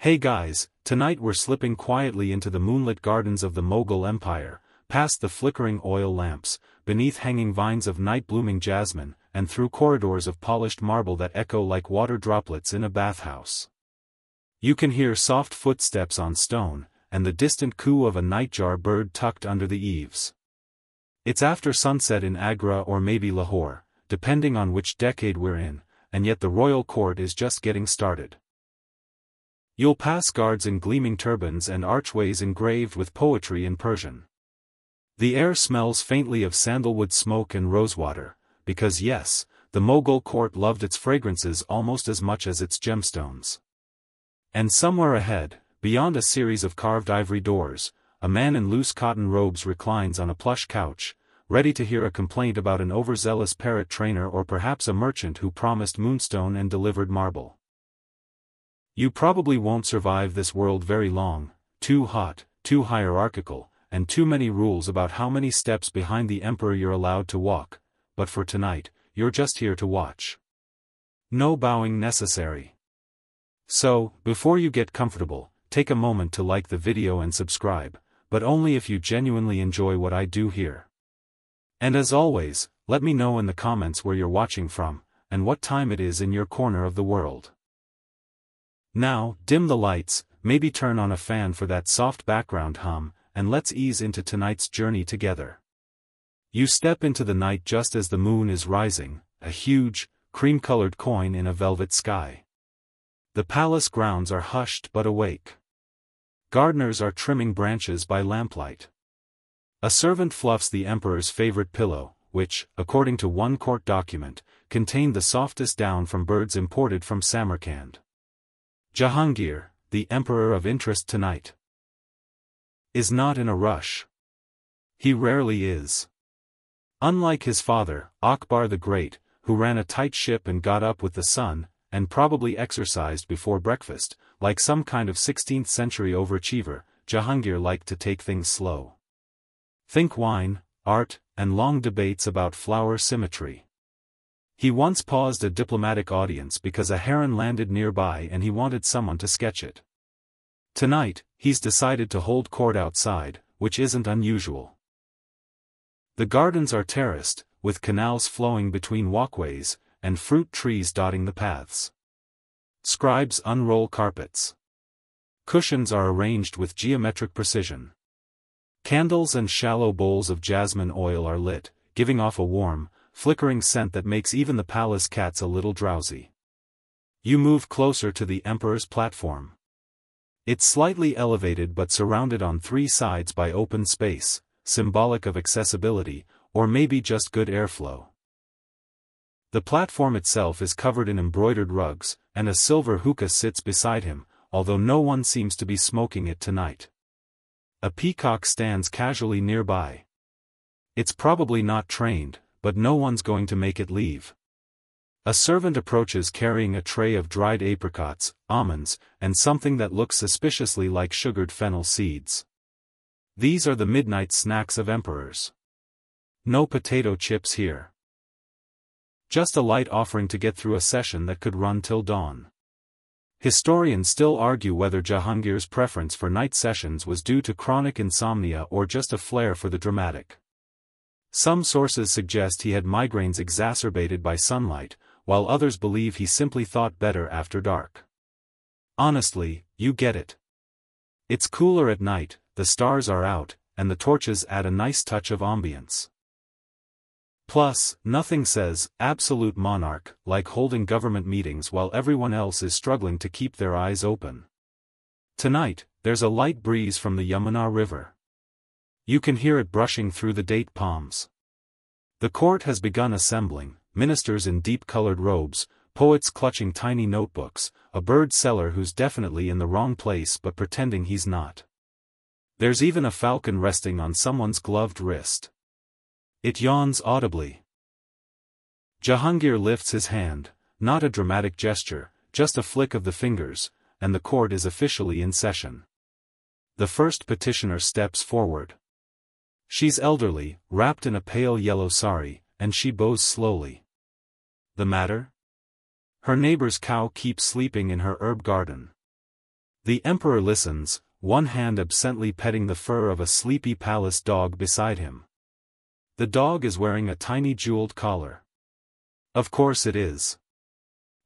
Hey guys, tonight we're slipping quietly into the moonlit gardens of the Mughal Empire, past the flickering oil lamps, beneath hanging vines of night-blooming jasmine, and through corridors of polished marble that echo like water droplets in a bathhouse. You can hear soft footsteps on stone, and the distant coo of a nightjar bird tucked under the eaves. It's after sunset in Agra or maybe Lahore, depending on which decade we're in, and yet the royal court is just getting started. You'll pass guards in gleaming turbans and archways engraved with poetry in Persian. The air smells faintly of sandalwood smoke and rosewater, because yes, the Mughal court loved its fragrances almost as much as its gemstones. And somewhere ahead, beyond a series of carved ivory doors, a man in loose cotton robes reclines on a plush couch, ready to hear a complaint about an overzealous parrot trainer or perhaps a merchant who promised moonstone and delivered marble. You probably won't survive this world very long, too hot, too hierarchical, and too many rules about how many steps behind the emperor you're allowed to walk, but for tonight, you're just here to watch. No bowing necessary. So, before you get comfortable, take a moment to like the video and subscribe, but only if you genuinely enjoy what I do here. And as always, let me know in the comments where you're watching from, and what time it is in your corner of the world. Now, dim the lights, maybe turn on a fan for that soft background hum, and let's ease into tonight's journey together. You step into the night just as the moon is rising, a huge, cream-colored coin in a velvet sky. The palace grounds are hushed but awake. Gardeners are trimming branches by lamplight. A servant fluffs the emperor's favorite pillow, which, according to one court document, contained the softest down from birds imported from Samarkand. Jahangir, the emperor of interest tonight, is not in a rush. He rarely is. Unlike his father, Akbar the Great, who ran a tight ship and got up with the sun, and probably exercised before breakfast, like some kind of 16th century overachiever, Jahangir liked to take things slow. Think wine, art, and long debates about flower symmetry. He once paused a diplomatic audience because a heron landed nearby and he wanted someone to sketch it. Tonight, he's decided to hold court outside, which isn't unusual. The gardens are terraced, with canals flowing between walkways, and fruit trees dotting the paths. Scribes unroll carpets. Cushions are arranged with geometric precision. Candles and shallow bowls of jasmine oil are lit, giving off a warm, flickering scent that makes even the palace cats a little drowsy. You move closer to the emperor's platform. It's slightly elevated but surrounded on three sides by open space, symbolic of accessibility, or maybe just good airflow. The platform itself is covered in embroidered rugs, and a silver hookah sits beside him, although no one seems to be smoking it tonight. A peacock stands casually nearby. It's probably not trained, but no one's going to make it leave. A servant approaches carrying a tray of dried apricots, almonds, and something that looks suspiciously like sugared fennel seeds. These are the midnight snacks of emperors. No potato chips here. Just a light offering to get through a session that could run till dawn. Historians still argue whether Jahangir's preference for night sessions was due to chronic insomnia or just a flair for the dramatic. Some sources suggest he had migraines exacerbated by sunlight, while others believe he simply thought better after dark. Honestly, you get it. It's cooler at night, the stars are out, and the torches add a nice touch of ambience. Plus, nothing says absolute monarch like holding government meetings while everyone else is struggling to keep their eyes open. Tonight, there's a light breeze from the Yamuna River. You can hear it brushing through the date palms. The court has begun assembling, ministers in deep-colored robes, poets clutching tiny notebooks, a bird seller who's definitely in the wrong place but pretending he's not. There's even a falcon resting on someone's gloved wrist. It yawns audibly. Jahangir lifts his hand, not a dramatic gesture, just a flick of the fingers, and the court is officially in session. The first petitioner steps forward. She's elderly, wrapped in a pale yellow sari, and she bows slowly. The matter? Her neighbor's cow keeps sleeping in her herb garden. The emperor listens, one hand absently petting the fur of a sleepy palace dog beside him. The dog is wearing a tiny jeweled collar. Of course it is.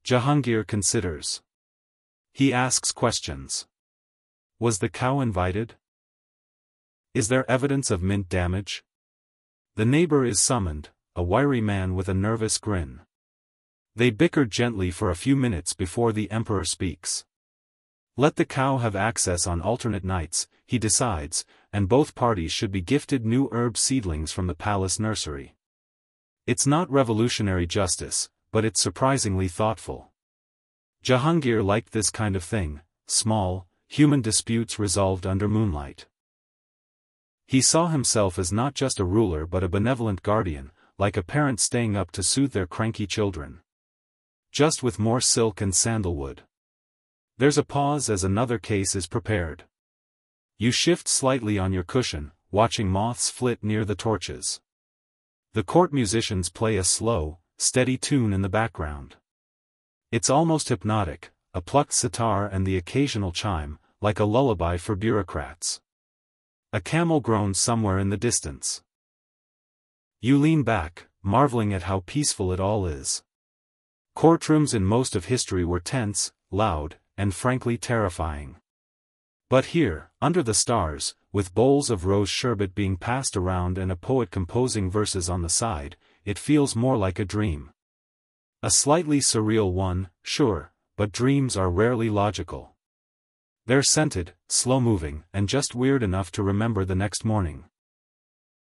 Jahangir considers. He asks questions. Was the cow invited? Is there evidence of mint damage? The neighbor is summoned, a wiry man with a nervous grin. They bicker gently for a few minutes before the emperor speaks. Let the cow have access on alternate nights, he decides, and both parties should be gifted new herb seedlings from the palace nursery. It's not revolutionary justice, but it's surprisingly thoughtful. Jahangir liked this kind of thing, small, human disputes resolved under moonlight. He saw himself as not just a ruler but a benevolent guardian, like a parent staying up to soothe their cranky children. Just with more silk and sandalwood. There's a pause as another case is prepared. You shift slightly on your cushion, watching moths flit near the torches. The court musicians play a slow, steady tune in the background. It's almost hypnotic, a plucked sitar and the occasional chime, like a lullaby for bureaucrats. A camel groans somewhere in the distance. You lean back, marveling at how peaceful it all is. Courtrooms in most of history were tense, loud, and frankly terrifying. But here, under the stars, with bowls of rose sherbet being passed around and a poet composing verses on the side, it feels more like a dream. A slightly surreal one, sure, but dreams are rarely logical. They're scented, slow-moving, and just weird enough to remember the next morning.